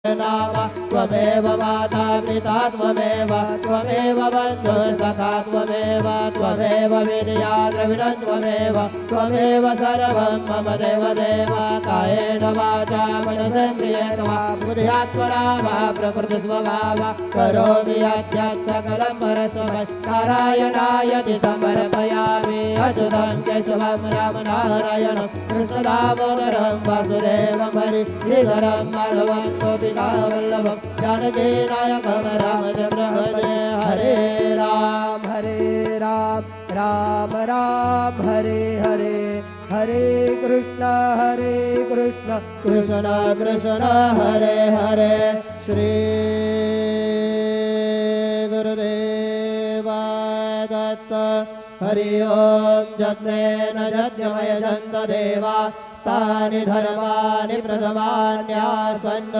नाम त्वमेव माता पिता त्वमेव बन्धु सखा त्वमेव विद्या द्रविणं त्वमेव सर्वं मम देव कायेन वाचा मनसेन्द्रियेण बुद्ध्यात्मना वा प्रकृतिस्वभावा करोमि यद्यत् सकलं परस्मै नारायणायति समर्पयामि अच्युतं केशवं रामनारायणं कृष्णदामोदरं वासुदेवं हरिधरं माधवं गोपिकावल्लभं जानकीनायकं रामचन्द्र हरे राम राम राम हरे हरे हरे कृष्ण कृष्ण कृष्ण हरे हरे श्री गुरुदेव दत्त हरि ओम यज्ञेन यज्ञमयजन्त देवा स्थानि धर्माणि प्रथमान्यासन्